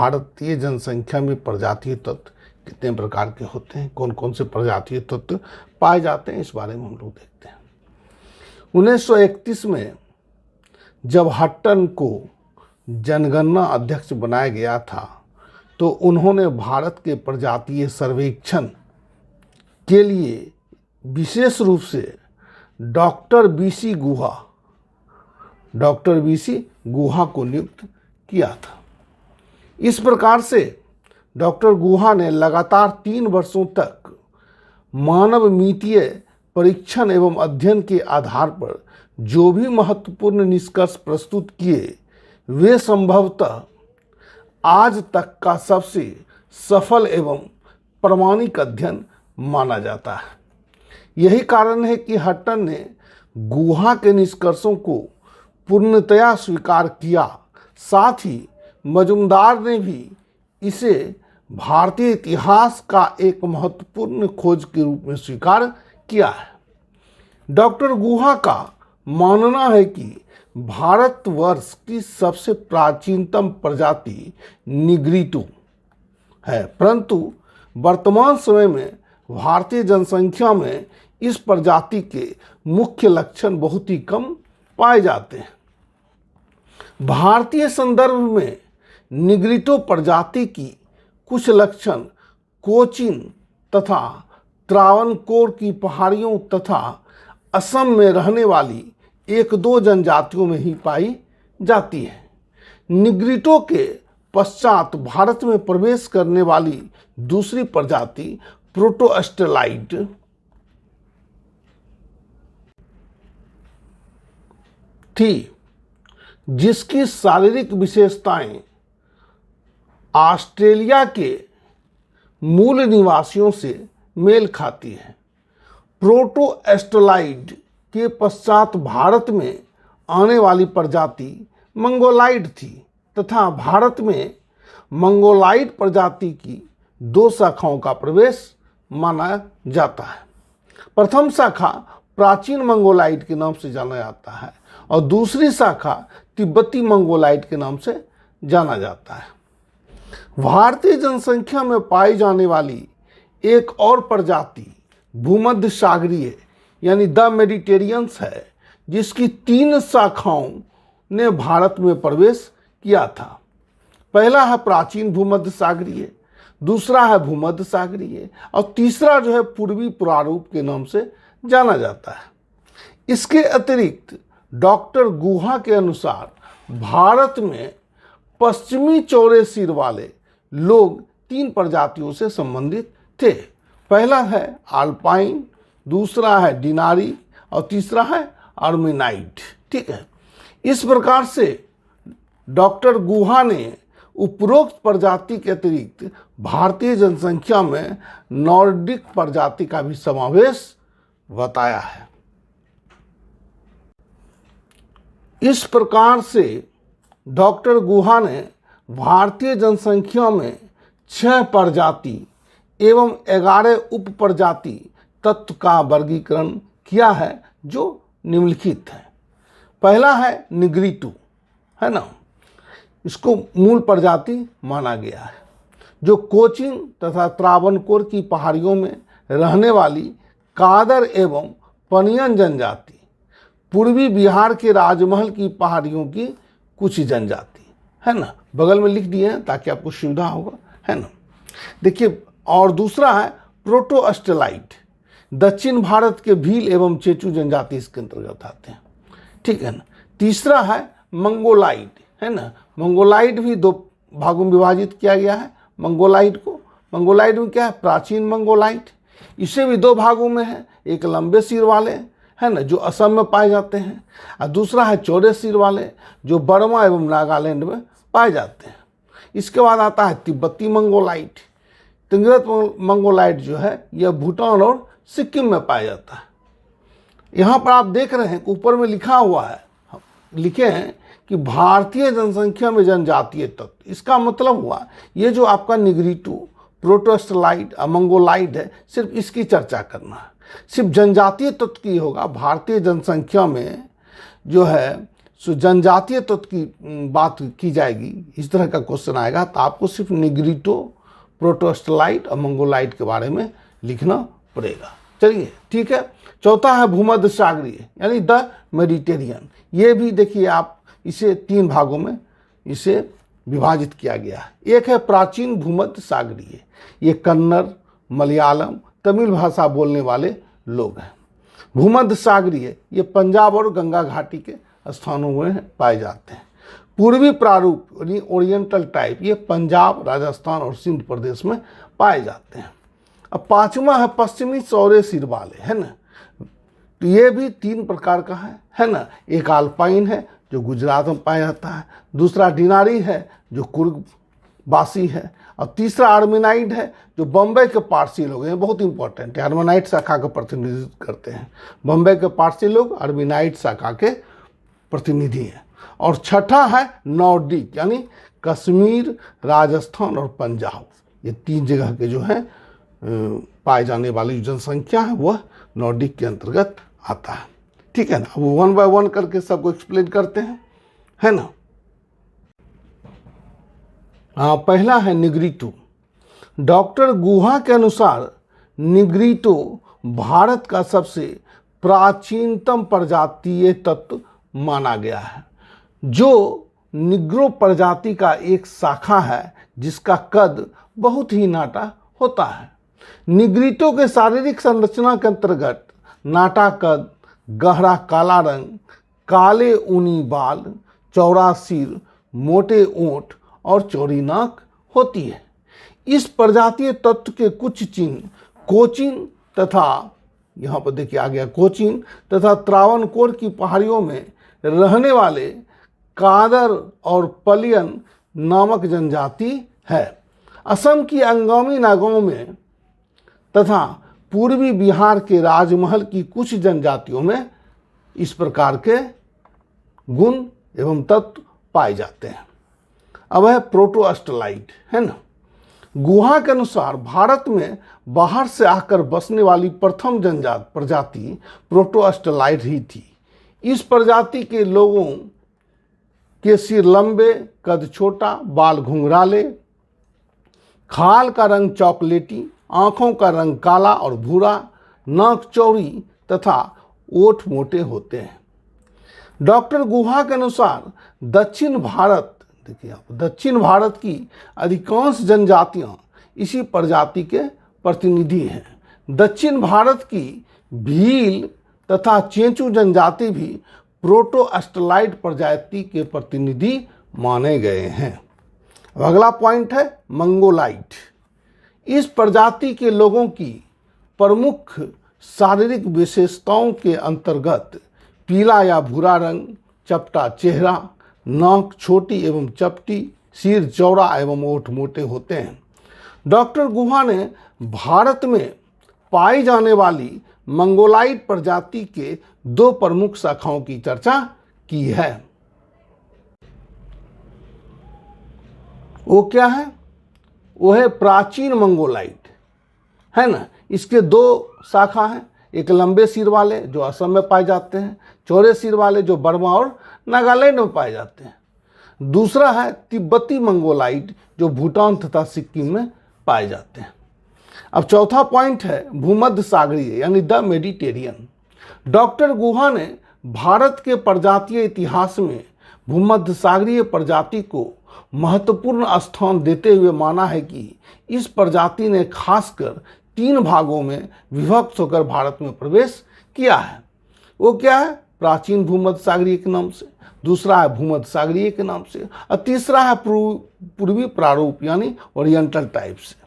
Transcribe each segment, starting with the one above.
भारतीय जनसंख्या में प्रजातीय तत्व कितने प्रकार के होते हैं, कौन कौन से प्रजातीय तत्व पाए जाते हैं, इस बारे में हम लोग देखते हैं। 1931 में जब हट्टन को जनगणना अध्यक्ष बनाया गया था तो उन्होंने भारत के प्रजातीय सर्वेक्षण के लिए विशेष रूप से डॉक्टर बीसी गुहा को नियुक्त किया था। इस प्रकार से डॉक्टर गुहा ने लगातार 3 वर्षों तक मानव मितीय परीक्षण एवं अध्ययन के आधार पर जो भी महत्वपूर्ण निष्कर्ष प्रस्तुत किए वे संभवतः आज तक का सबसे सफल एवं प्रामाणिक अध्ययन माना जाता है। यही कारण है कि हट्टन ने गुहा के निष्कर्षों को पूर्णतया स्वीकार किया, साथ ही मजुमदार ने भी इसे भारतीय इतिहास का एक महत्वपूर्ण खोज के रूप में स्वीकार किया है। डॉक्टर गुहा का मानना है कि भारतवर्ष की सबसे प्राचीनतम प्रजाति निग्रिटो है, परंतु वर्तमान समय में भारतीय जनसंख्या में इस प्रजाति के मुख्य लक्षण बहुत ही कम पाए जाते हैं। भारतीय संदर्भ में निग्रिटो प्रजाति की कुछ लक्षण कोचीन तथा त्रावणकोर की पहाड़ियों तथा असम में रहने वाली 1-2 जनजातियों में ही पाई जाती है। निग्रिटो के पश्चात भारत में प्रवेश करने वाली दूसरी प्रजाति प्रोटोस्टेलाइड थी, जिसकी शारीरिक विशेषताएं ऑस्ट्रेलिया के मूल निवासियों से मेल खाती है। प्रोटोस्टेलाइड के पश्चात भारत में आने वाली प्रजाति मंगोलाइड थी तथा भारत में मंगोलाइड प्रजाति की 2 शाखाओं का प्रवेश माना जाता है। प्रथम शाखा प्राचीन मंगोलाइड के नाम से जाना जाता है और दूसरी शाखा तिब्बती मंगोलाइड के नाम से जाना जाता है। भारतीय जनसंख्या में पाई जाने वाली एक और प्रजाति भूमध्य सागरीय यानी द मेडिटेरियंस है, जिसकी 3 शाखाओं ने भारत में प्रवेश किया था। पहला है प्राचीन भूमध्य सागरीय, दूसरा है भूमध्य सागरीय और तीसरा जो है पूर्वी प्रारूप के नाम से जाना जाता है। इसके अतिरिक्त डॉक्टर गुहा के अनुसार भारत में पश्चिमी चौड़े सिर वाले लोग 3 प्रजातियों से संबंधित थे। पहला है अल्पाइन, दूसरा है डिनारी और तीसरा है आर्मेनाइट। ठीक है, इस प्रकार से डॉक्टर गुहा ने उपरोक्त प्रजाति के अतिरिक्त भारतीय जनसंख्या में नॉर्डिक प्रजाति का भी समावेश बताया है। इस प्रकार से डॉक्टर गुहा ने भारतीय जनसंख्या में 6 प्रजाति एवं 11 उप प्रजाति तत्व का वर्गीकरण किया है, जो निम्नलिखित है। पहला है निग्रिटो, है ना, इसको मूल प्रजाति माना गया है, जो कोचीन तथा त्रावणकोर की पहाड़ियों में रहने वाली कादर एवं पनियन जनजाति, पूर्वी बिहार के राजमहल की पहाड़ियों की कुछ जनजाति, है ना, बगल में लिख दिए हैं ताकि आपको सुविधा होगा, है ना। देखिए, और दूसरा है प्रोटोस्टेलाइड, दक्षिण भारत के भील एवं चेचू जनजाति इसके अंतर्गत आते हैं। ठीक है ना। तीसरा है मंगोलाइड, है ना, मंगोलाइड भी 2 भागों में विभाजित किया गया है। मंगोलाइड में क्या है, प्राचीन मंगोलाइड, इसे भी 2 भागों में है। एक लंबे सिर वाले, है ना, जो असम में पाए जाते हैं, और दूसरा है चौड़े सिर वाले, जो बर्मा एवं नागालैंड में पाए जाते हैं। इसके बाद आता है तिब्बती मंगोलाइड। तिब्बत मंगोलाइड जो है यह भूटान और सिक्किम में पाया जाता है। यहाँ पर आप देख रहे हैं ऊपर में लिखा हुआ है, लिखे हैं कि भारतीय जनसंख्या में जनजातीय तत्व। इसका मतलब हुआ ये जो आपका निग्रिटो, प्रोटोस्टेलाइड और मंगोलाइड है, सिर्फ इसकी चर्चा करना है, सिर्फ जनजातीय तत्व की होगा। भारतीय जनसंख्या में जो है जनजातीय तत्व की बात की जाएगी, इस तरह का क्वेश्चन आएगा, तो आपको सिर्फ निग्रिटो, प्रोटोस्टलाइट और मंगोलाइट के बारे में लिखना पड़ेगा। चलिए ठीक है। चौथा है भूमध्य सागरीय यानी द मेडिटेरियन। ये भी देखिए आप, इसे 3 भागों में इसे विभाजित किया गया है। एक है प्राचीन भूमध्य सागरीय, ये कन्नड़, मलयालम, तमिल भाषा बोलने वाले लोग हैं। भूमध्य सागरीय ये पंजाब और गंगा घाटी के स्थानों में पाए जाते हैं। पूर्वी प्रारूप यानी ओरिएंटल टाइप ये पंजाब, राजस्थान और सिंध प्रदेश में पाए जाते हैं। अब 5वां है पश्चिमी चौड़े सिर वाले, है ना। तो ये भी 3 प्रकार का है ना। एक अल्पाइन है जो गुजरात में पाया जाता है, दूसरा डिनारी है जो कुर्ग वासी है, और तीसरा आर्मेनाइड है जो बम्बई के पारसी लोग हैं। बहुत इंपॉर्टेंट है, आर्मेनाइड शाखा का प्रतिनिधित्व करते हैं। बम्बई के पारसी लोग आर्मेनाइड शाखा के प्रतिनिधि हैं। और छठा है नॉर्डिक यानी कश्मीर, राजस्थान और पंजाब, ये 3 जगह के जो है पाए जाने वाली जो जनसंख्या है वह नॉर्डिक के अंतर्गत आता है। ठीक है ना। अब 1 बाय 1 करके सबको एक्सप्लेन करते हैं, है ना। पहला है निग्रिटो। डॉक्टर गुहा के अनुसार निग्रिटो भारत का सबसे प्राचीनतम प्रजातीय तत्व माना गया है, जो निग्रो प्रजाति का एक शाखा है जिसका कद बहुत ही नाटा होता है। निग्रिटो के शारीरिक संरचना के अंतर्गत नाटा कद, गहरा काला रंग, काले ऊनी बाल, चौड़ा सिर, मोटे ओंठ और चौड़ी नाक होती है। इस प्रजातीय तत्व के कुछ चिन्ह कोचीन तथा, यहाँ पर देखिए आ गया कोचीन तथा त्रावणकोर की पहाड़ियों में रहने वाले कादर और पलियन नामक जनजाति है। असम की अंगामी नागाओं में तथा पूर्वी बिहार के राजमहल की कुछ जनजातियों में इस प्रकार के गुण एवं तत्व पाए जाते हैं। अब है प्रोटोस्टलाइट, है ना। गुहा के अनुसार भारत में बाहर से आकर बसने वाली प्रथम प्रजाति प्रोटोस्टलाइट ही थी। इस प्रजाति के लोगों के सिर लंबे, कद छोटा, बाल घुंघराले, खाल का रंग चॉकलेटी, आंखों का रंग काला और भूरा, नाक चौड़ी तथा ओठ मोटे होते हैं। डॉक्टर गुहा के अनुसार दक्षिण भारत की अधिकांश जनजातियां इसी प्रजाति के प्रतिनिधि हैं। दक्षिण भारत की भील तथा चेंचू जनजाति भी प्रोटोस्टलाइट प्रजाति के प्रतिनिधि माने गए हैं। अब अगला पॉइंट है मंगोलाइट। इस प्रजाति के लोगों की प्रमुख शारीरिक विशेषताओं के अंतर्गत पीला या भूरा रंग, चपटा चेहरा, नाक छोटी एवं चपटी, सिर चौड़ा एवं ओठ मोटे होते हैं। डॉक्टर गुहा ने भारत में पाई जाने वाली मंगोलाइट प्रजाति के 2 प्रमुख शाखाओं की चर्चा की है। वो क्या है? वो है प्राचीन मंगोलाइट, है ना। इसके 2 शाखा हैं, एक लंबे सिर वाले जो असम में पाए जाते हैं, चौड़े सिर वाले जो बर्मा और नागालैंड में पाए जाते हैं। दूसरा है तिब्बती मंगोलाइट जो भूटान तथा सिक्किम में पाए जाते हैं। अब चौथा पॉइंट है भूमध्य सागरीय यानी द मेडिटेरियन। डॉक्टर गुहा ने भारत के प्रजातीय इतिहास में भूमध्य सागरीय प्रजाति को महत्वपूर्ण स्थान देते हुए माना है कि इस प्रजाति ने खासकर 3 भागों में विभक्त होकर भारत में प्रवेश किया है। वो क्या है? प्राचीन भूमध्य सागरीय के नाम से, दूसरा है भूमध्य सागरीय के नाम से, और तीसरा है पूर्वी प्रारूप यानी ओरिएंटल टाइप से।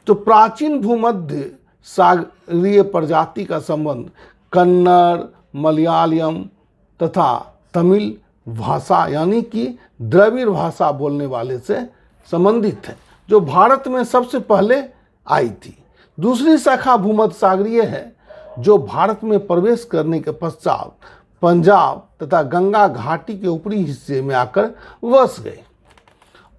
तो प्राचीन भूमध्य सागरीय प्रजाति का संबंध कन्नड़, मलयालम तथा तमिल भाषा यानी कि द्रविड़ भाषा बोलने वाले से संबंधित है, जो भारत में सबसे पहले आई थी। दूसरी शाखा भूमध्य सागरीय है जो भारत में प्रवेश करने के पश्चात पंजाब तथा गंगा घाटी के ऊपरी हिस्से में आकर बस गए।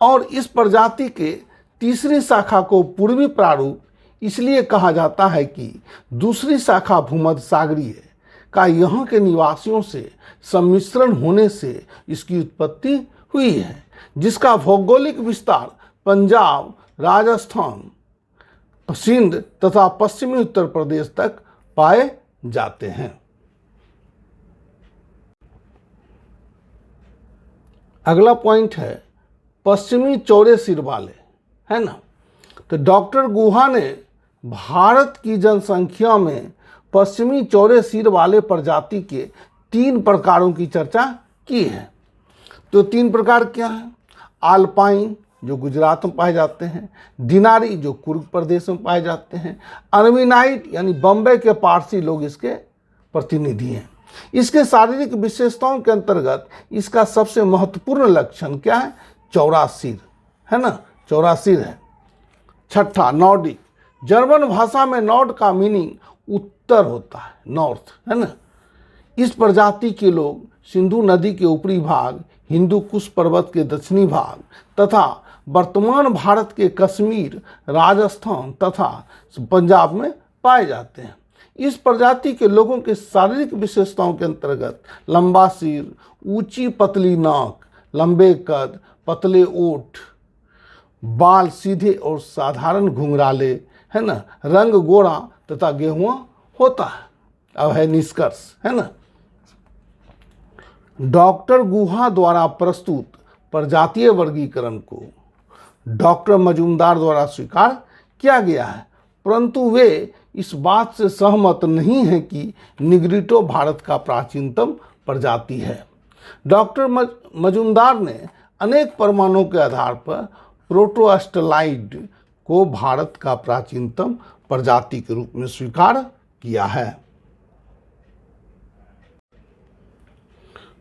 और इस प्रजाति के तीसरी शाखा को पूर्वी प्रारूप इसलिए कहा जाता है कि दूसरी शाखा भूमध्य सागरीय का यहाँ के निवासियों से सम्मिश्रण होने से इसकी उत्पत्ति हुई है, जिसका भौगोलिक विस्तार पंजाब, राजस्थान, सिंध तथा पश्चिमी उत्तर प्रदेश तक पाए जाते हैं। अगला पॉइंट है पश्चिमी चौड़े सिर वाले, है ना। तो डॉक्टर गुहा ने भारत की जनसंख्या में पश्चिमी चौड़े सिर वाले प्रजाति के 3 प्रकारों की चर्चा की है। तो 3 प्रकार क्या हैं? आल्पाइन जो गुजरात में पाए जाते हैं, दिनारी जो कुर्ग प्रदेश में पाए जाते हैं, अर्मिनाइट यानी बम्बई के पारसी लोग इसके प्रतिनिधि हैं। इसके शारीरिक विशेषताओं के अंतर्गत इसका सबसे महत्वपूर्ण लक्षण क्या है? चौड़ा सिर, है ना, चौड़ा सिर है। छठा, नॉर्डिक। जर्मन भाषा में नॉर्ड का मीनिंग उत्तर होता है, नॉर्थ, है ना। इस प्रजाति के लोग सिंधु नदी के ऊपरी भाग, हिंदू कुश पर्वत के दक्षिणी भाग तथा वर्तमान भारत के कश्मीर, राजस्थान तथा पंजाब में पाए जाते हैं। इस प्रजाति के लोगों के शारीरिक विशेषताओं के अंतर्गत लंबा सिर, ऊंची पतली नाक, लंबे कद, पतले ओठ, बाल सीधे और साधारण घुंघराले, है ना, रंग गोरा तथा गेहुआ होता है। अब है निष्कर्ष, है ना। डॉक्टर गुहा द्वारा प्रस्तुत प्रजातीय वर्गीकरण को डॉक्टर मजूमदार द्वारा स्वीकार किया गया है, परंतु वे इस बात से सहमत नहीं हैं कि निग्रिटो भारत का प्राचीनतम प्रजाति है। डॉक्टर मजूमदार ने अनेक प्रमाणों के आधार पर प्रोटोस्टलाइड को भारत का प्राचीनतम प्रजाति के रूप में स्वीकार किया है।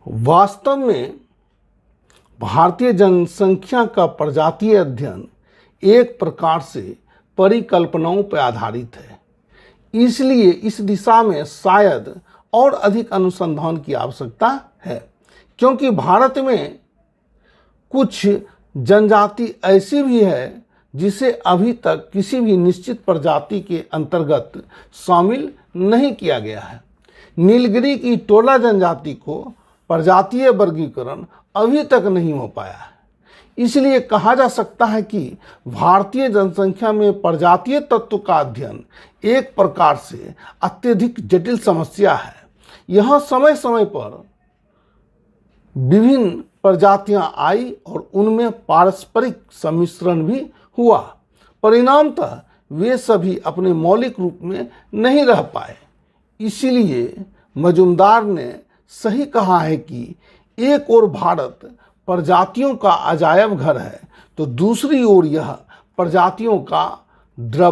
वास्तव में भारतीय जनसंख्या का प्रजातीय अध्ययन एक प्रकार से परिकल्पनाओं पर आधारित है, इसलिए इस दिशा में शायद और अधिक अनुसंधान की आवश्यकता है, क्योंकि भारत में कुछ जनजाति ऐसी भी है जिसे अभी तक किसी भी निश्चित प्रजाति के अंतर्गत शामिल नहीं किया गया है। नीलगिरी की टोला जनजाति को प्रजातीय वर्गीकरण अभी तक नहीं हो पाया है। इसलिए कहा जा सकता है कि भारतीय जनसंख्या में प्रजातीय तत्व का अध्ययन एक प्रकार से अत्यधिक जटिल समस्या है। यह समय समय पर विभिन्न प्रजातियां आई और उनमें पारस्परिक सम्मिश्रण भी हुआ। परिणामतः वे सभी अपने मौलिक रूप में नहीं रह पाए। इसलिए मजूमदार ने सही कहा है कि एक ओर भारत प्रजातियों का अजायब घर है, तो दूसरी ओर यह प्रजातियों का द्रव